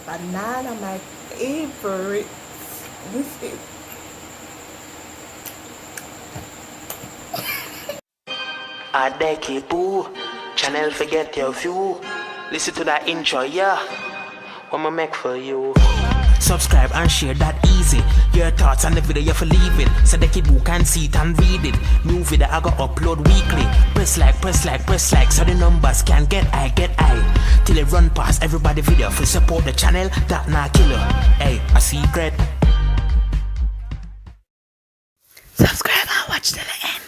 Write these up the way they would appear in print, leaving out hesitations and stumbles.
Banana, my favorite. This is Dekiboo, channel forget your view. Listen to that intro, yeah. What I'ma make for you. Subscribe and share that easy. Your thoughts on the video you for leaving, so Dekiboo can see it and read it. New video I go upload weekly. Press like, so the numbers can get high. Till it run past everybody video for support the channel that not killer. Hey, a secret. Subscribe and watch till the end.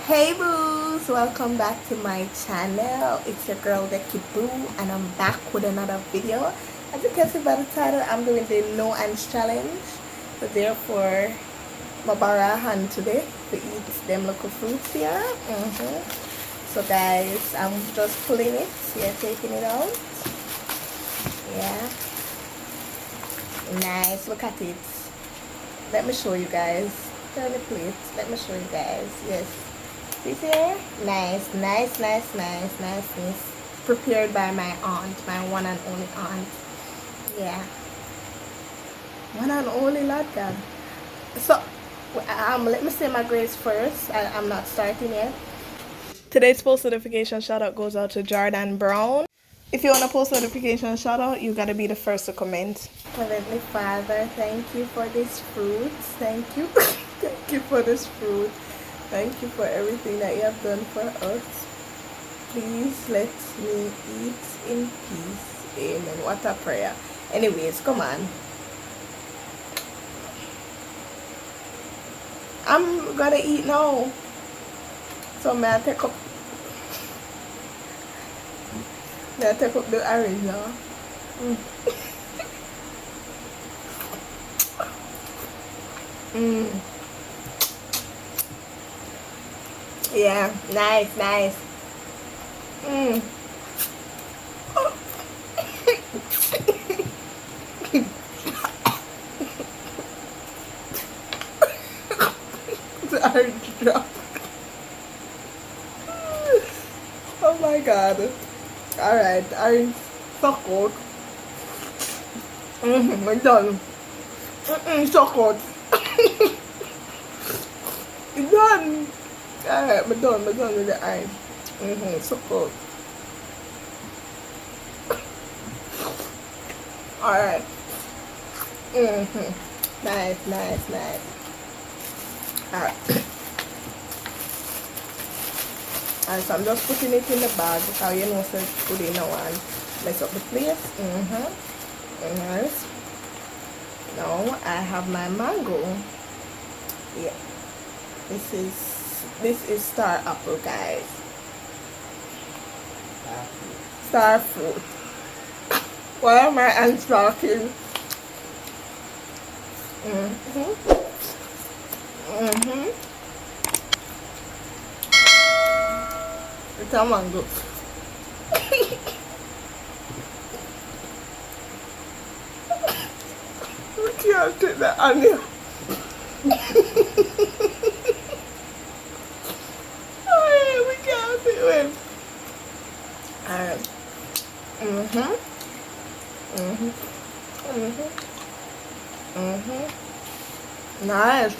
Hey boos, welcome back to my channel. It's your girl Dekiboo and I'm back with another video. As you can see by the title, I'm doing the no hands challenge. So therefore, my borrow a hand today to eat them local fruits here. So guys, I'm just pulling it. Yeah, taking it out. Yeah. Nice, look at it. Let me show you guys. Turn the plate. Let me show you guys. Yes. See here? Nice. Prepared by my aunt, my one and only aunt. Yeah. One and only ladka. So, let me say my grades first. I'm not starting yet. Today's post notification shout out goes out to Jordan Brown. If you want a post notification shout out, you gotta be the first to comment. Heavenly Father, thank you for this fruit. Thank you. Thank you for this fruit. Thank you for everything that you have done for us. Please let me eat in peace. Amen. What a prayer. Anyways, come on. I'm gonna eat now. So may I take up the orange now. Yeah, nice. The orange drop. Oh my god. Alright, orange so cold. I'm done. So cold. It's done. Alright, I'm done with the orange. So cold. Alright. Nice. Alright. Alright, so I'm just putting it in the bag because you know, so put it in now and mess up the place. Nice. Now I have my mango. Yeah. This is star apple, guys. Star fruit. Why am I unstalking? It's a mango. We can't take the onion. We can't do it. Alright. Nice.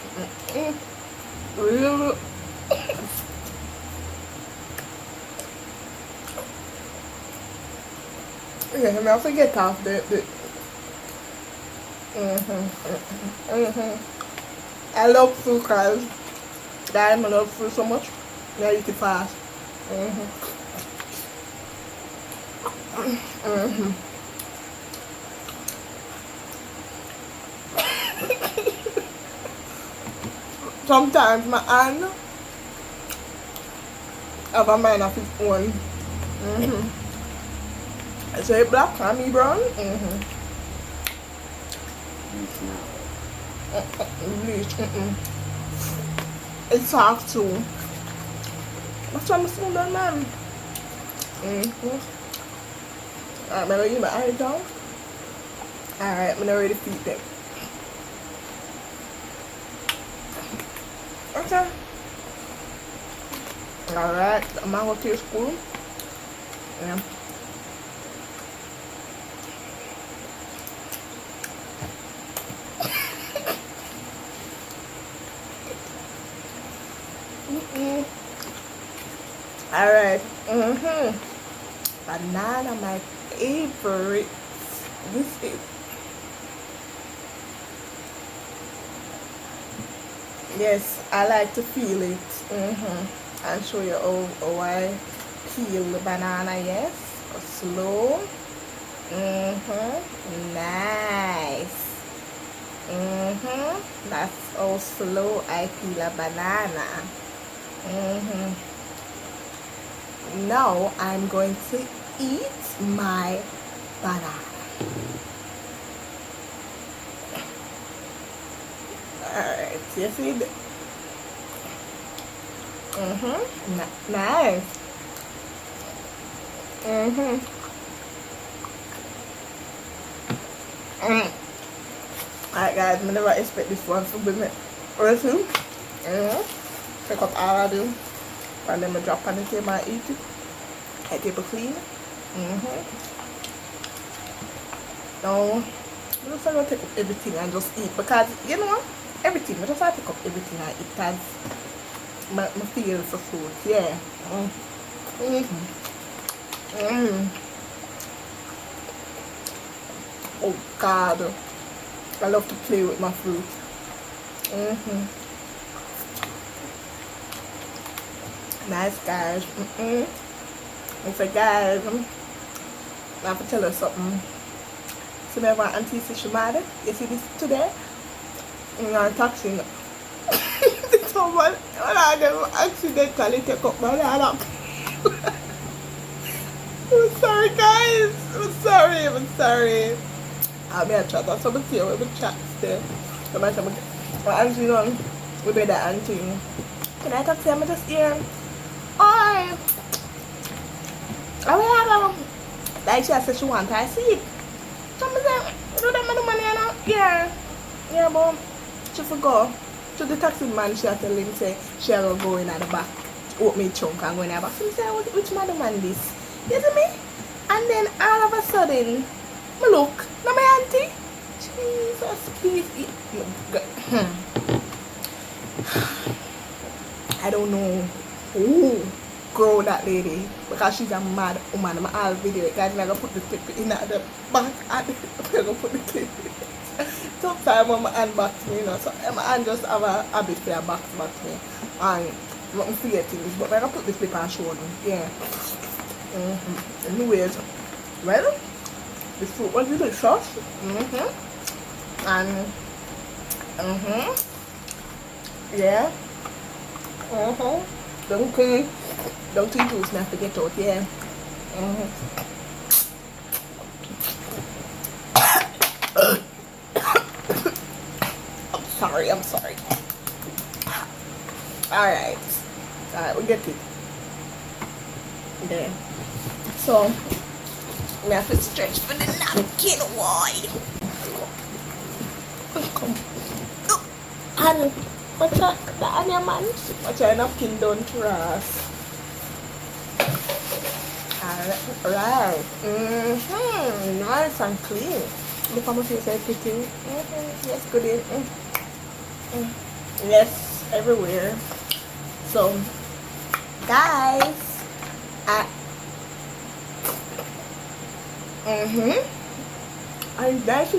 Really. Yeah, I'm not forget off the I love food, guys. I love food so much. Yeah, you can fast. Sometimes my hand have a mind of its own. I say black, and me brown. Bleach. It's soft too. That's why I'm still done, man. Alright, I'm gonna eat my eye down. Alright, I'm gonna ready to feed them. Okay. Alright, the mango tastes cool. Yeah. Alright. Banana, my favorite. This is. Yes, I like to feel it. And show you how I peel the banana. Yes, slow. Nice. That's how slow I peel a banana. Now I'm going to eat my banana. Alright, you see it? Nice. Alright guys, I never expect this one to be my recipe. Pick up all of them and then I drop on the table and eat it. I keep it clean. Now, I'm just going to take up everything and just eat because, you know, everything. I just have to pick up everything and eat because my feels for food. Yeah. Oh God. I love to play with my fruit. Nice guys. And so guys, I have to tell you something. So my auntie said she mad. You see this today? I'm taxing. Someone accidentally take up my banana. I'm sorry guys. I'm sorry. I'm here chat. That's what I'm saying. We're chat still. My auntie on. We made that auntie. Can I talk to you? I'm just here. Oi! I have like she said she want I see it. So I said, do that money now? Yeah, but she forgot. So the taxi man, she had to tell him say she will go in at the back, open me trunk and go in at the back. So he said, which man this? You see me? And then all of a sudden, I look, now my auntie. Jesus, please. I don't know who grow that lady because she's a mad woman. I'm all video it. Guys, I'm gonna put the clip in at the back and I'm gonna put the clip in. Sometimes when my hand back to me, you know, so my hand just have a habit for a back to me. And I'm not forget things, but I'm gonna put this clip and show them. Yeah. Anyways, well, this fruit was delicious. And yeah. Don't juice now, forget out, yeah. I'm sorry. Alright, we get it. There. So, we have to stretch for the napkin. Why? Come. And what's that? The onion man? What's your napkin done to us? Alright. Nice and clean. The farmer face is pretty. Yes, good in. Yes, everywhere. So, guys, are you guys?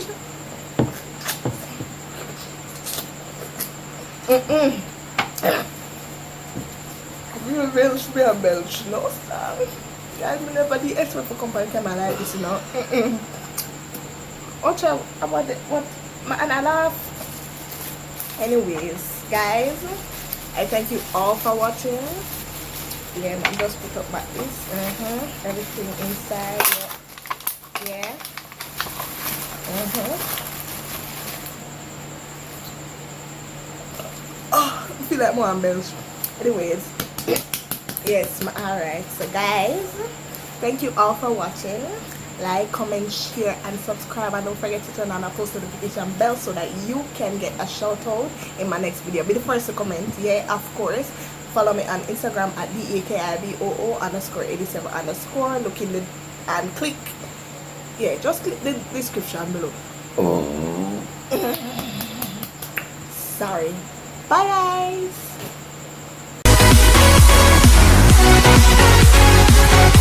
Real belch, no sir. Guys, me never the expert for company camera like this, you know. Watch out about what and I laugh. Anyways, guys, I thank you all for watching. Yeah, I'm just put up like this. Everything inside. Yeah. Oh, I feel like more on belch. Anyways, yes, alright. So guys, thank you all for watching. Like, comment, share and subscribe, and don't forget to turn on the post notification bell so that you can get a shout out in my next video. Be the first to comment. Yeah, of course. Follow me on Instagram at DEKIBOO_87_. Look in the and click. Yeah, just click the description below. Sorry. Bye guys.